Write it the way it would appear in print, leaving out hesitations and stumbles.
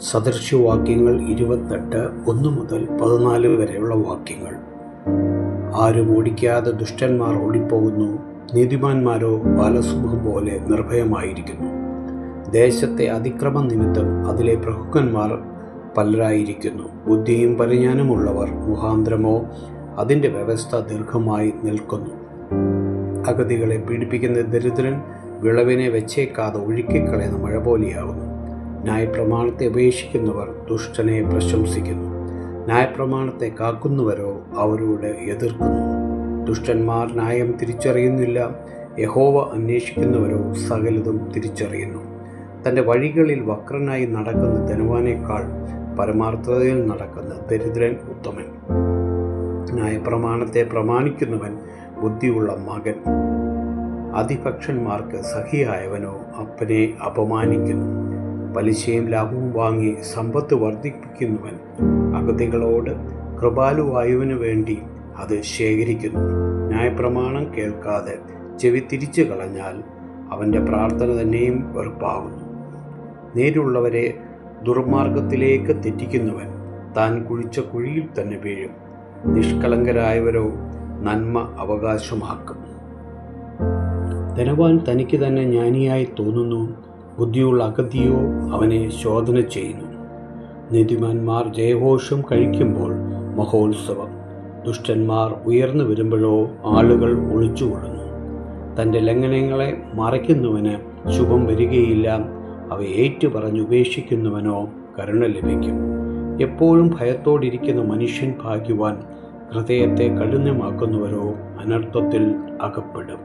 സദൃശവാക്യങ്ങൾ 28 1 മുതൽ 14 വരെയുള്ള വാക്യങ്ങൾ. ആരും ഓടിക്കാതെ ദുഷ്ടന്മാർ ഓടിപ്പോകുന്നു, നീതിമാന്മാരോ ബാലസിംഹം പോലെ നിർഭയമായിരിക്കുന്നു. ദേശത്തെ അതിക്രമം നിമിത്തം അതിലെ പ്രഭുക്കന്മാർ പലരായിരിക്കുന്നു. ബുദ്ധിയും പരിജ്ഞാനമുള്ളവർ മുഖാന്തരമോ അതിൻ്റെ വ്യവസ്ഥ ദീർഘമായി നിൽക്കുന്നു. അഗതികളെ പീഡിപ്പിക്കുന്ന ദരിദ്രൻ വിളവിനെ വെച്ചേക്കാതെ ഒഴുക്കിക്കളയുന്ന മഴ പോലെയാകുന്നു. ന്യായപ്രമാണത്തെ ഉപേക്ഷിക്കുന്നവർ ദുഷ്ടനെ പ്രശംസിക്കുന്നു, ന്യായപ്രമാണത്തെ കാക്കുന്നവരോ അവരോട് എതിർക്കുന്നു. ദുഷ്ടന്മാർ ന്യായം തിരിച്ചറിയുന്നില്ല, യഹോവ അന്വേഷിക്കുന്നവരോ സകലതും തിരിച്ചറിയുന്നു. തൻ്റെ വഴികളിൽ വക്രനായി നടക്കുന്ന ധനവാനേക്കാൾ പരമാർത്ഥതയിൽ നടക്കുന്ന ദരിദ്രൻ ഉത്തമൻ. ന്യായപ്രമാണത്തെ പ്രമാണിക്കുന്നവൻ ബുദ്ധിയുള്ള മകൻ. അതിഭക്ഷന്മാർക്ക് സഖിയായവനോ അപ്പനെ അപമാനിക്കുന്നു. പലിശയും ലാഭവും വാങ്ങി സമ്പത്ത് വർദ്ധിപ്പിക്കുന്നവൻ അഗതികളോട് കൃപാലുവായുവിനു വേണ്ടി അത് ശേഖരിക്കുന്നു. ന്യായപ്രമാണം കേൾക്കാതെ ചെവി തിരിച്ചു കളഞ്ഞാൽ അവൻ്റെ പ്രാർത്ഥന തന്നെയും വെറുപ്പാകുന്നു. നേരുള്ളവരെ ദുർമാർഗത്തിലേക്ക് തെറ്റിക്കുന്നവൻ താൻ കുഴിച്ച കുഴിയിൽ തന്നെ വീഴും. നിഷ്കളങ്കരായവരോ നന്മ അവകാശമാക്കും. ധനവാൻ തനിക്ക് തന്നെ ജ്ഞാനിയായി തോന്നുന്നു, ബുദ്ധിയുള്ള അഗതിയോ അവനെ ശോധന ചെയ്യുന്നു. നീതിമാന്മാർ ജയഘോഷം കഴിക്കുമ്പോൾ മഹോത്സവം, ദുഷ്ടന്മാർ ഉയർന്നു വരുമ്പോഴോ ആളുകൾ ഒളിച്ചുകൊള്ളുന്നു. തൻ്റെ ലംഘനങ്ങളെ മറയ്ക്കുന്നവന് ശുഭം വരികയില്ല, അവ ഏറ്റുപറഞ്ഞ് ഉപേക്ഷിക്കുന്നവനോ കരുണ ലഭിക്കും. എപ്പോഴും ഭയത്തോടിരിക്കുന്ന മനുഷ്യൻ ഭാഗ്യവാൻ, ഹൃദയത്തെ കഠിനമാക്കുന്നവരോ അനർത്ഥത്തിൽ അകപ്പെടും.